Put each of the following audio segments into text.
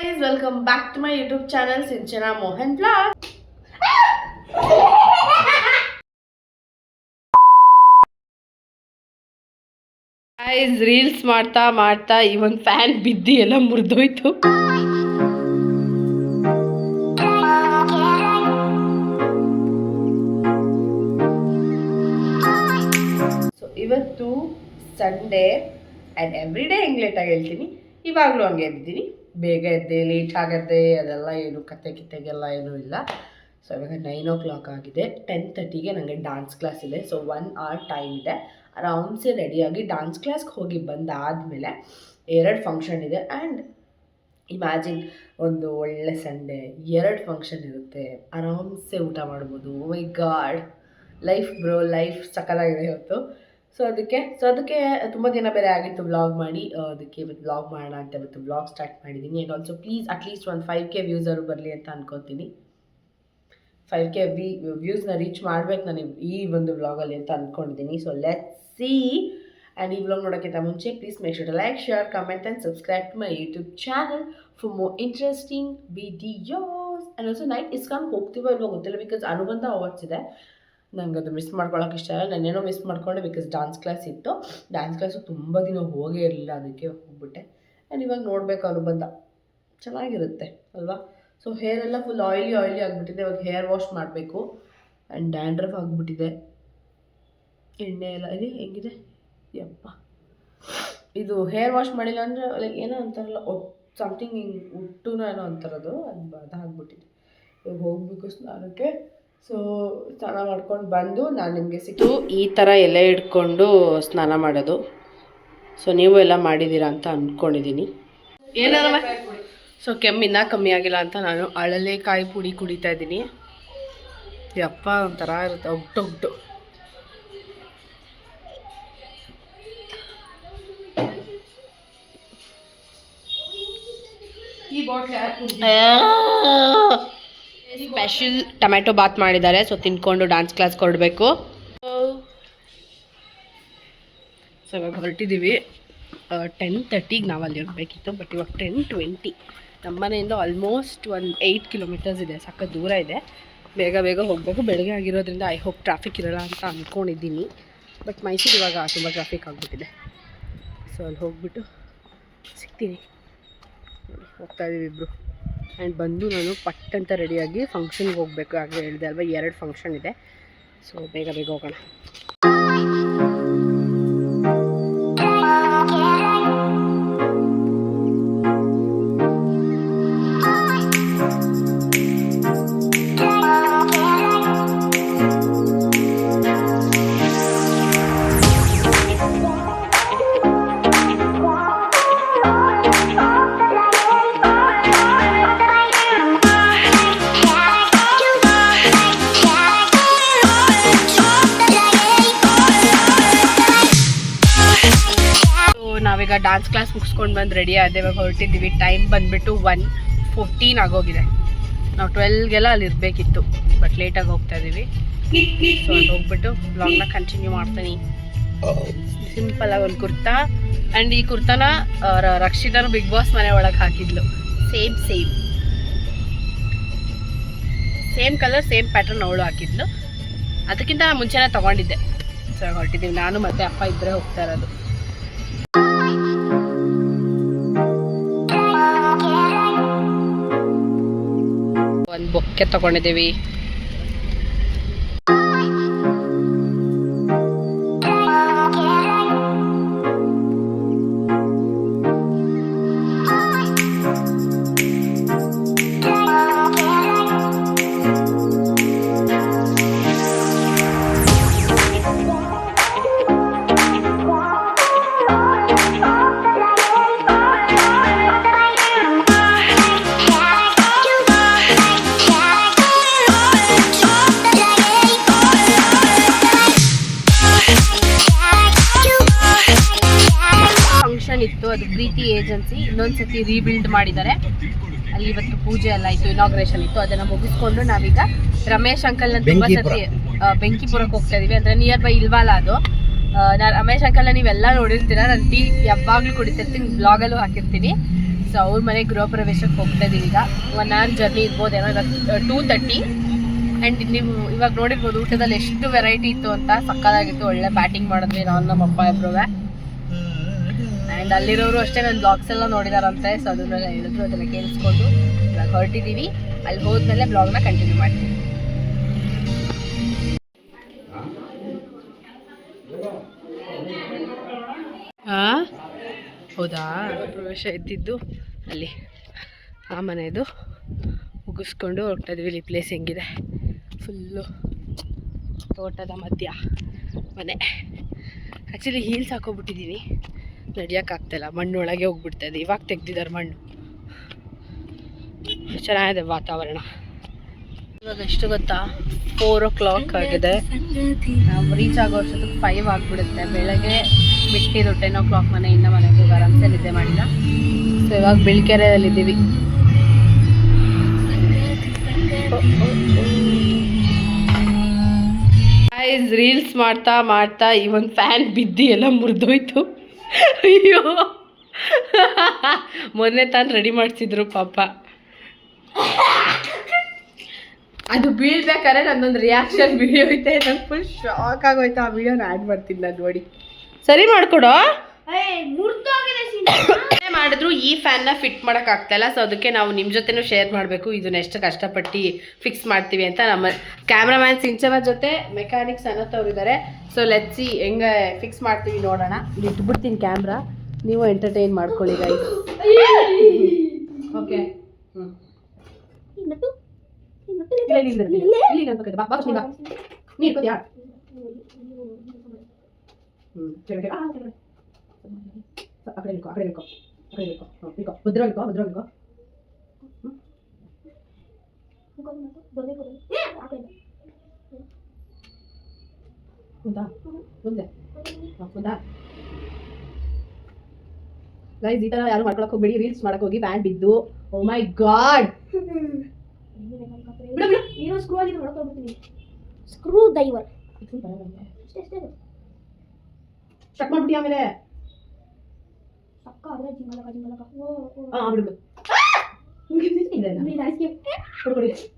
guys, welcome back to my YouTube channel Sinchana Mohan Vlog. Guys, reels ಮಾಡ್ತಾ ಇವನ್ fan ಬಿದ್ದಿ ಎಲ್ಲ ಮುರಿದೋಯ್ತು. So ಇವತ್ತು Sunday and every day ಹೆಂಗೆ ಲೇಟಾಗಿ ಹೇಳ್ತೀನಿ, ಇವಾಗಲೂ ಹಂಗೆ ಎದ್ದಿದ್ದೀನಿ. ಬೇಗ ಎದ್ದೆ, ಲೇಟ್ ಆಗತ್ತೆ, ಅದೆಲ್ಲ ಏನು ಕತೆಗೆಲ್ಲ ಏನೂ ಇಲ್ಲ. ಸೊ ಇವಾಗ 9 o'clock ಆಗಿದೆ. 10:30ಗೆ ನನಗೆ ಡ್ಯಾನ್ಸ್ ಕ್ಲಾಸ್ ಇದೆ. ಸೊ 1 hour ಟೈಮ್ ಇದೆ. ಆರಾಮ್ಸೆ ರೆಡಿಯಾಗಿ ಡ್ಯಾನ್ಸ್ ಕ್ಲಾಸ್ಗೆ ಹೋಗಿ ಬಂದಾದಮೇಲೆ 2 ಫಂಕ್ಷನ್ ಇದೆ. ಆ್ಯಂಡ್ ಇಮ್ಯಾಜಿನ್, ಒಂದು ಒಳ್ಳೆ ಸಂಡೇ 2 ಫಂಕ್ಷನ್ ಇರುತ್ತೆ, ಆರಾಮ್ಸೆ ಊಟ ಮಾಡ್ಬೋದು. ಓ ಮೈ ಗಾಡ್, ಲೈಫ್ ಬ್ರೋ, ಲೈಫ್ ಸಕಲಾಗಿದೆ ಇವತ್ತು. ಸೊ ಅದಕ್ಕೆ ತುಂಬ ದಿನ ಬೇರೆ ಆಗಿತ್ತು ವ್ಲಾಗ್ ಮಾಡಿ. ಅದಕ್ಕೆ ಇವತ್ತು ವ್ಲಾಗ್ ಮಾಡೋಣ ಅಂತ ಇವತ್ತು ವ್ಲಾಗ್ ಸ್ಟಾರ್ಟ್ ಮಾಡಿದ್ದೀನಿ. ಆ್ಯಂಡ್ ಆಲ್ಸೋ ಪ್ಲೀಸ್ ಅಟ್ಲೀಸ್ಟ್ ಒಂದು 5K ವ್ಯೂಸರು ಬರಲಿ ಅಂತ ಅನ್ಕೊತೀನಿ. 5K ವ್ಯೂಸ್ನ ರೀಚ್ ಮಾಡ್ಬೇಕು ನಾನು ಈ ಒಂದು ವ್ಲಾಗಲ್ಲಿ ಅಂತ ಅಂದ್ಕೊಂಡಿದ್ದೀನಿ. So let's see. ಆ್ಯಂಡ್ ಈ ವ್ಲಾಗ್ ನೋಡೋಕ್ಕಿಂತ ಮುಂಚೆ please make sure to like, share, comment and subscribe to my YouTube channel for more interesting videos. And also night ISKCON ಹೋಗ್ತೀವೋ ಇಲ್ವೋ ಗೊತ್ತಿಲ್ಲ, ಬಿಕಾಸ್ ಅನುಬಂಧ ಅವಾರ್ಡ್ಸ್ ಇದೆ. ನಂಗೆ ಅದು ಮಿಸ್ ಮಾಡ್ಕೊಳ್ಳೋಕೆ ಇಷ್ಟ ಇಲ್ಲ. ನಾನೇನೋ ಮಿಸ್ ಮಾಡ್ಕೊಂಡೆ ಬಿಕಾಸ್ ಡ್ಯಾನ್ಸ್ ಕ್ಲಾಸ್ ಇತ್ತು. ಡ್ಯಾನ್ಸ್ ಕ್ಲಾಸು ತುಂಬ ದಿನ ಹೋಗೇ ಇರಲಿಲ್ಲ, ಅದಕ್ಕೆ ಹೋಗ್ಬಿಟ್ಟೆ. ಆ್ಯಂಡ್ ಇವಾಗ ನೋಡಬೇಕು ಅನುಬಂಧ, ಚೆನ್ನಾಗಿರುತ್ತೆ ಅಲ್ವಾ. ಸೊ ಹೇರ್ ಎಲ್ಲ ಫುಲ್ ಆಯಿಲಿ ಆಗಿಬಿಟ್ಟಿದೆ. ಇವಾಗ ಹೇರ್ ವಾಶ್ ಮಾಡಬೇಕು. ಆ್ಯಂಡ್ ಡ್ಯಾಂಡ್ರಫ್ ಆಗಿಬಿಟ್ಟಿದೆ. ಎಣ್ಣೆ ಎಲ್ಲ ಇಲ್ಲಿ ಹೆಂಗಿದೆ ಯಪ್ಪ. ಇದು ಹೇರ್ ವಾಶ್ ಮಾಡಿಲ್ಲ ಅಂದರೆ ಲೈಕ್ ಏನೋ ಅಂತಾರಲ್ಲ, ಸಮಥಿಂಗ್ ಹಿಂಗೆ ಹುಟ್ಟುನೋ ಏನೋ ಅಂತಾರದು, ಅದು ಆಗ್ಬಿಟ್ಟಿದೆ. ಇವಾಗ ಹೋಗಬೇಕು ಸ್ನಾನಕ್ಕೆ. ಸೊ ಸ್ನಾನ ಮಾಡ್ಕೊಂಡು ಬಂದು ನಾನು ನಿಮಗೆ ಸಿಕ್ಕು ಈ ಥರ ಎಲೆ ಹಿಡ್ಕೊಂಡು ಸ್ನಾನ ಮಾಡೋದು. ಸೊ ನೀವು ಎಲ್ಲ ಮಾಡಿದ್ದೀರಾ ಅಂತ ಅಂದ್ಕೊಂಡಿದ್ದೀನಿ. ಏನಾರ ಸೊ ಕೆಮ್ಮಿನ್ನ ಕಮ್ಮಿ ಆಗಿಲ್ಲ ಅಂತ ನಾನು ಅಳಲೆಕಾಯಿ ಪುಡಿ ಕುಡಿತಾ ಇದ್ದೀನಿ. ಯಪ್ಪ ಒಂಥರ ಇರುತ್ತೆ, ಒಗ್ಟು. ಸ್ಪೆಷಲ್ ಟೊಮೆಟೊ ಬಾತ್ ಮಾಡಿದ್ದಾರೆ. ಸೊ ತಿನ್ಕೊಂಡು ಡ್ಯಾನ್ಸ್ ಕ್ಲಾಸ್ ಕೊಡಬೇಕು. ಸೊ ಇವಾಗ ಹೊರಟಿದ್ದೀವಿ. 10:30ಗೆ ನಾವು ಅಲ್ಲಿ ಇರಬೇಕಿತ್ತು, ಬಟ್ ಇವಾಗ 10:20. ನಮ್ಮ ಮನೆಯಿಂದ ಆಲ್ಮೋಸ್ಟ್ 8 kilometers ಇದೆ, ಸಕ್ಕ ದೂರ ಇದೆ. ಬೇಗ ಹೋಗಬೇಕು. ಬೆಳಗ್ಗೆ ಆಗಿರೋದ್ರಿಂದ ಐ ಹೋಪ್ ಟ್ರಾಫಿಕ್ ಇರೋಲ್ಲ ಅಂತ ಅಂದ್ಕೊಂಡಿದ್ದೀನಿ. ಬಟ್ ಮೈಸೂರು ಇವಾಗ ತುಂಬ ಟ್ರಾಫಿಕ್ ಆಗಿಬಿಟ್ಟಿದೆ. ಸೊ ಅಲ್ಲಿ ಹೋಗ್ಬಿಟ್ಟು ಸಿಗ್ತೀನಿ. ಹೋಗ್ತಾ ಇದ್ದೀವಿ ಇಬ್ಬರು. ಆ್ಯಂಡ್ ಬಂದು ನಾನು ಪಟ್ಟಂತ ರೆಡಿಯಾಗಿ ಫಂಕ್ಷನ್ಗೆ ಹೋಗಬೇಕು. ಆಗಲೇ ಹೇಳಿದೆ ಅಲ್ವಾ, 2 ಫಂಕ್ಷನ್ ಇದೆ. ಸೊ ಬೇಗ ಹೋಗೋಣ. ನಾವೀಗ ಡ್ಯಾನ್ಸ್ ಕ್ಲಾಸ್ ಮುಗಿಸ್ಕೊಂಡು ಬಂದು ರೆಡಿ ಆದೆ. ಇವಾಗ ಹೊರಟಿದ್ದೀವಿ. ಟೈಮ್ ಬಂದುಬಿಟ್ಟು 1:14 ಆಗೋಗಿದೆ. ನಾವು 12ಗೆಲ್ಲ ಅಲ್ಲಿ ಇರಬೇಕಿತ್ತು, ಬಟ್ ಲೇಟಾಗಿ ಹೋಗ್ತಾ ಇದ್ದೀವಿ. ಸೊ ಅಲ್ಲಿ ಹೋಗ್ಬಿಟ್ಟು ಬ್ಲಾಗ್ನ ಕಂಟಿನ್ಯೂ ಮಾಡ್ತೀನಿ. ಸಿಂಪಲಾಗಿ ಒಂದು ಕುರ್ತಾ. ಆ್ಯಂಡ್ ಈ ಕುರ್ತಾನ ರಕ್ಷಿತಾನು ಬಿಗ್ ಬಾಸ್ ಮನೆ ಒಳಗೆ ಹಾಕಿದ್ಲು. ಸೇಮ್ ಕಲರ್, ಸೇಮ್ ಪ್ಯಾಟರ್ನ್ ಅವಳು ಹಾಕಿದ್ಲು. ಅದಕ್ಕಿಂತ ನಾನು ಮುಂಚೆನೇ ತೊಗೊಂಡಿದ್ದೆ. ಸೊ ಹೊರಟಿದ್ದೀವಿ. ನಾನು ಮತ್ತು ಅಪ್ಪ ಇಬ್ಬರೇ ಹೋಗ್ತಾ ಇರೋದು. ಒಂದು ಬೊಕ್ಕೆ ತಗೊಂಡಿದ್ದೀವಿ. ಇತ್ತು, ಅದು ಪ್ರೀತಿ ಏಜೆನ್ಸಿ. ಇನ್ನೊಂದ್ಸತಿ ರೀಬಿಲ್ಡ್ ಮಾಡಿದ್ದಾರೆ. ಅಲ್ಲಿ ಇವತ್ತು ಪೂಜೆ ಎಲ್ಲ ಇತ್ತು, ಇನಾಗ್ರೇಷನ್ ಇತ್ತು. ಅದನ್ನು ಮುಗಿಸ್ಕೊಂಡು ನಾವೀಗ ರಮೇಶ್ ಅಂಕಲ್ನ ತುಂಬ ಸತಿ ಬೆಂಕಿಪುರಕ್ಕೆ ಹೋಗ್ತಾ ಇದೀವಿ. ಅಂದರೆ ನಿಯರ್ ಬೈ ಇಲ್ವಲ್ಲ ಅದು. ರಮೇಶ್ ಅಂಕಲ್ನ ನೀವೆಲ್ಲ ನೋಡಿರ್ತೀರ. ನಾನು ಟೀ ಯಾವಾಗಲೂ ಕುಡಿತಿರ್ತೀನಿ, ಬ್ಲಾಗಲ್ಲೂ ಹಾಕಿರ್ತೀನಿ. ಸೊ ಅವ್ರ ಮನೆ ಗೃಹ ಪ್ರವೇಶಕ್ಕೆ ಹೋಗ್ತಾ ಇದ್ದೀವಿ ಈಗ. 1 hour ಜರ್ನಿ ಇರ್ಬೋದೇನೋ. ಇವಾಗ 2:30 ಆ್ಯಂಡ್ ನೀವು ಇವಾಗ ನೋಡಿರ್ಬೋದು ಊಟದಲ್ಲಿ ಎಷ್ಟು ವೆರೈಟಿ ಇತ್ತು ಅಂತ. ಸಕ್ಕತ್ತಾಗಿತ್ತು, ಒಳ್ಳೆ ಬ್ಯಾಟಿಂಗ್ ಮಾಡಿದ್ವಿ ನಾನು ನಮ್ಮ ಅಪ್ಪ ಇಬ್ಬರೂ. ಆ್ಯಂಡ್ ಅಲ್ಲಿರೋರು ಅಷ್ಟೇ ನನ್ನ ಬ್ಲಾಗ್ಸ್ ಎಲ್ಲ ನೋಡಿದಾರಂತೆ. ಸೊ ಅದನ್ನೆಲ್ಲ ಹೇಳಿದ್ರು, ಅದೆಲ್ಲ ಕೇಳಿಸ್ಕೊಂಡು ಇವಾಗ ಹೊರಟಿದ್ದೀವಿ. ಅಲ್ಲಿ ಹೋದ್ಮೇಲೆ ಬ್ಲಾಗ್ನ ಕಂಟಿನ್ಯೂ ಮಾಡ್ತೀವಿ. ಹಾಂ ಹೌದಾ, ಪ್ರವೇಶ ಇದ್ದಿದ್ದು ಅಲ್ಲಿ ಆ ಮನೆಯದು ಮುಗಿಸ್ಕೊಂಡು ಹೋಗ್ತಾ ಇದ್ವಿ. ಇಲ್ಲಿ ಪ್ಲೇಸ್ ಹೆಂಗಿದೆ, ಫುಲ್ಲು ತೋಟದ ಮಧ್ಯ ಮನೆ. ಆ್ಯಕ್ಚುಲಿ ಹೀಲ್ಸ್ ಹಾಕೋಬಿಟ್ಟಿದ್ದೀನಿ, ನಡೆಯೋಕ್ಕಾಗ್ತಾಯಿಲ್ಲ, ಮಣ್ಣು ಒಳಗೆ ಹೋಗ್ಬಿಡ್ತಾ ಇದೆ. ಇವಾಗ ತೆಗ್ದಿದ್ದಾರೆ ಮಣ್ಣು. ಚೆನ್ನಾಗಿದೆ ವಾತಾವರಣ. ಇವಾಗ ಎಷ್ಟು ಗೊತ್ತಾ, 4 o'clock ಆಗಿದೆ. ನಾವು ರೀಚ್ ಆಗೋ ವರ್ಷಕ್ಕೆ 5 ಆಗಿಬಿಡುತ್ತೆ. ಬೆಳಗ್ಗೆ ಬಿಟ್ಟಿದ್ದು 10 o'clock ಮನೆಯಿಂದ ಮನೆಗೆ ಹೋಗಿ ಆರಾಮ್ಸೆ ನಿದ್ದೆ ಮಾಡಿಲ್ಲ. ಸೊ ಇವಾಗ ಬಿಳ್ಕೆರೆಯಲ್ಲಿದ್ದೀವಿ. ರೀಲ್ಸ್ ಮಾಡ್ತಾ ಮಾಡ್ತಾ ಈ ಒಂದು ಫ್ಯಾನ್ ಬಿದ್ದು ಎಲ್ಲ ಮುರಿದೋಯ್ತು. ಅಯ್ಯೋ, ಮೊನ್ನೆ ತಾನು ರೆಡಿ ಮಾಡಿಸಿದ್ರು ಪಾಪ. ಅದು ಬೀಳ್ಬೇಕಾದ್ರೆ ನನ್ನೊಂದು ರಿಯಾಕ್ಷನ್ ವಿಡಿಯೋ ಐತೆ, ನಂಗೆ ಫುಲ್ ಶಾಕ್ ಆಗೋಯ್ತು. ಆ ವಿಡಿಯೋನ ಆ್ಯಡ್ ಮಾಡ್ತೀನಿ ನಾನು, ನೋಡಿ. ಸರಿ ಮಾಡಿಕೊಡೋ. ಮಾಡಿದ್ರು ಈ ಫ್ಯಾನ್ನ ಫಿಟ್ ಮಾಡೋಕ್ಕಾಗ್ತಾಯಿಲ್ಲ. ಸೊ ಅದಕ್ಕೆ ನಾವು ನಿಮ್ಮ ಜೊತೆನೂ ಶೇರ್ ಮಾಡಬೇಕು ಇದನ್ನ ಎಷ್ಟು ಕಷ್ಟಪಟ್ಟು ಫಿಕ್ಸ್ ಮಾಡ್ತೀವಿ ಅಂತ. ನಮ್ಮ ಕ್ಯಾಮ್ರಾಮ್ಯಾನ್ ಸಿಂಚನ ಜೊತೆ ಮೆಕ್ಯಾನಿಕ್ಸ್ ಅನ್ನೋತ್ ಅವ್ರು ಇದ್ದಾರೆ. ಸೊ ಲೆಟ್ಸಿ ಹೆಂಗೆ ಫಿಕ್ಸ್ ಮಾಡ್ತೀವಿ ನೋಡೋಣ. ಇಲ್ಲಿ ಇಟ್ಬಿಡ್ತೀನಿ ಕ್ಯಾಮ್ರಾ, ನೀವು ಎಂಟರ್ಟೈನ್ ಮಾಡ್ಕೊಳ್ಳಿ ಗೈಸ್. ಓಕೆ, ಗೈಸ್ ಈ ತರ ಯಾರು ಮಾಡ್ಕೊಳಕ್ ಹೋಗ್ಬೇಡಿ. ರೀಲ್ಸ್ ಮಾಡಕ್ ಹೋಗಿ ಬ್ಯಾಂಡ್ ಬಿದ್ದು, ಓ ಮೈ ಗಾಡ್. ಸ್ಕ್ರೂ ಡೈವರ್ ಚೆಕ್ ಮಾಡ್ಬಿಟ್ಟು ಆಮೇಲೆ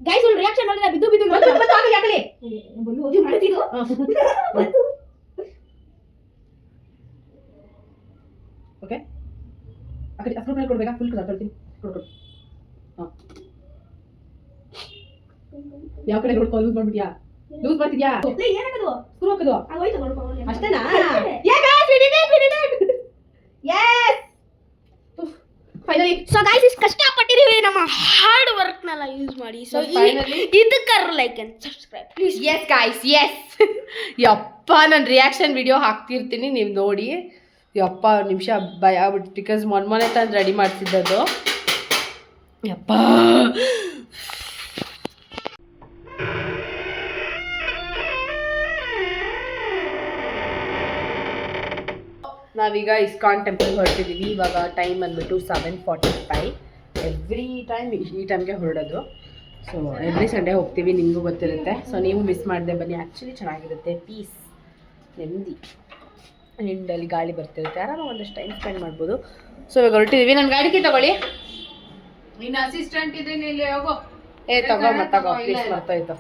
ಗೈಸ್ ಒಂದು ರಿಯಾಕ್ಷನ್ ಮಾಡಿದ್ರೆ ಬಿದ್ದು ಬಿದ್ದು ಮಾಡ್ತಿದ್ದು. ಓಕೆ, ಆ ಕಡೆ ಅಸ್ಕ್ರೂ ಮೇಲೆ ಕೊಡ್ಬೇಕಾ? ಫುಲ್ ಕಲರ್ ಕೊಡ್ತೀನಿ, ಕೊಡು. ಹಾಂ, ಯಾವ ಕಡೆ ನೋಡ್ಕೊ. ಲೂಸ್ ಮಾಡ್ಬಿಟ್ಯಾ? ಲೂಸ್ ಮಾಡ್ತಿದ್ಯಾ? ಏನಾಗದು? ಸ್ಕ್ರೂ ಹಾಕೋದು ಆಗೋಯ್ತು ನೋಡ್ಕೊ. ಅಷ್ಟೇನಾ? ಫೈನಲಿ. ಸೊ ಗೈಸ್ ಇಷ್ಟು ಕಷ್ಟಪಟ್ಟಿದ್ದೀವಿ, ನಮ್ಮ ಹಾರ್ಡ್ ವರ್ಕ್ನೆಲ್ಲ ಯೂಸ್ ಮಾಡಿ. ಸೊ ಇದಕ್ಕೆ like and subscribe please. Yes guys, yes. ಯಪ್ಪ, ನಾನು ರಿಯಾಕ್ಷನ್ ವಿಡಿಯೋ ಹಾಕ್ತಿರ್ತೀನಿ, ನೀವು ನೋಡಿ. ಯಪ್ಪ, ನಿಮಿಷ ಭಯ ಆಗ್ಬಿಟ್ಟು, ಬಿಕಾಸ್ ಮೊನ್ನೆ ತಂದು ರೆಡಿ ಮಾಡ್ತಿದ್ದದ್ದು. ಯಪ್ಪ, ನಾವೀಗ ಇಸ್ಕಾನ್ ಟೆಂಪಲ್ ಹೊರಟಿದ್ದೀವಿ. ಇವಾಗ ಟೈಮ್ ಬಂದ್ಬಿಟ್ಟು 7:45. ಎವ್ರಿ ಟೈಮ್ ಈ ಟೈಮ್ಗೆ ಹೊರಡೋದು. ಸೊ ಎವ್ರಿ ಸಂಡೇ ಹೋಗ್ತೀವಿ, ನಿಮಗೂ ಗೊತ್ತಿರುತ್ತೆ. ಸೊ ನೀವು ಮಿಸ್ ಮಾಡದೆ ಬನ್ನಿ, ಆ್ಯಕ್ಚುಲಿ ಚೆನ್ನಾಗಿರುತ್ತೆ. ಪೀಸ್, ನೆಮ್ಮದಿ, ಆ್ಯಂಡ್ ಅಲ್ಲಿ ಗಾಳಿ ಬರ್ತಿರುತ್ತೆ, ಆರಾಮ ಒಂದಷ್ಟು ಟೈಮ್ ಸ್ಪೆಂಡ್ ಮಾಡ್ಬೋದು. ಸೊ ಇವಾಗ ಹೊರಟಿದ್ದೀವಿ. ನನ್ನ ಗಾಡಿಗೆ ತಗೊಳ್ಳಿ, ನಿನ್ನ ಅಸಿಸ್ಟೆಂಟ್ ಇದ್ದೀನಿ, ಇಲ್ಲಿ ಹೋಗೋ. ತಗೋ ಪ್ಲೀಸ್, ಮರ್ತೋಯ್ತು.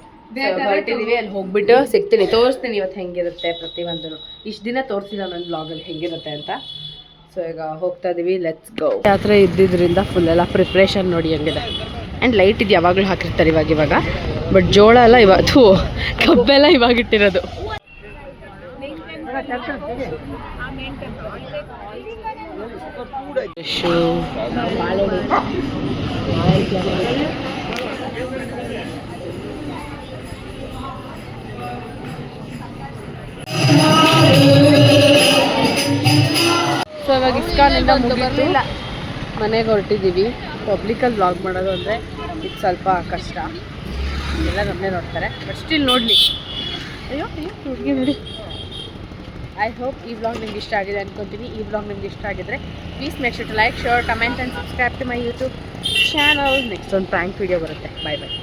ಹೊರಟಿದ್ದೀವಿ, ಅಲ್ಲಿ ಹೋಗ್ಬಿಟ್ಟು ಸಿಗ್ತೀನಿ, ತೋರಿಸ್ತೀನಿ ಇವತ್ತು ಹೆಂಗಿರುತ್ತೆ ಪ್ರತಿಯೊಂದೂ. ಇಷ್ಟು ದಿನ ತೋರಿಸಿಲ್ಲ ನನ್ನ ಬ್ಲಾಗಲ್ಲಿ ಹೆಂಗಿರುತ್ತೆ ಅಂತ. ಸೊ ಈಗ ಹೋಗ್ತಾ ಇದೀವಿ, ಲೆಟ್ಸ್ ಗೋ. ಯಾತ್ರೆ ಇದ್ದಿದ್ದರಿಂದ ಫುಲ್ ಎಲ್ಲ ಪ್ರಿಪ್ರೇಷನ್ ನೋಡಿ ಹೆಂಗಿದೆ. ಆ್ಯಂಡ್ ಲೈಟ್ ಇದು ಯಾವಾಗಲೂ ಹಾಕಿರ್ತಾರೆ ಇವಾಗ. ಬಟ್ ಜೋಳ ಎಲ್ಲ ಇವತ್ತು, ಕಬ್ಬೆಲ್ಲ ಇವಾಗ ಇಟ್ಟಿರೋದು. ಸೊ ಇವಾಗ ಇಸ್ಕಾನಿಂದ ಮುಗಿದಿಲ್ಲ, ಮನೆಗೆ ಹೊರಟಿದ್ದೀವಿ. ಪಬ್ಲಿಕಲ್ಲಿ ವ್ಲಾಗ್ ಮಾಡೋದು ಅಂದರೆ ಇದು ಸ್ವಲ್ಪ ಕಷ್ಟ, ಎಲ್ಲ ನಮ್ಮನ್ನೇ ನೋಡ್ತಾರೆ. ಬಟ್ ಸ್ಟಿಲ್ ನೋಡಲಿ. ಅಯ್ಯೋ ಹುಡುಗಿ ನೋಡಿ. ಐ ಹೋಪ್ ಈ ವ್ಲಾಗ್ ನಿಮ್ಗೆ ಇಷ್ಟ ಆಗಿದೆ ಅನ್ಕೊತೀನಿ. ಈ ವ್ಲಾಗ್ ನಿಮ್ಗೆ ಇಷ್ಟ ಆಗಿದ್ರೆ please make sure to like, share, comment and subscribe to my YouTube channel. Next ಒಂದು ಪ್ರ್ಯಾಂಕ್ ವಿಡಿಯೋ ಬರುತ್ತೆ. ಬಾಯ್ ಬಾಯ್.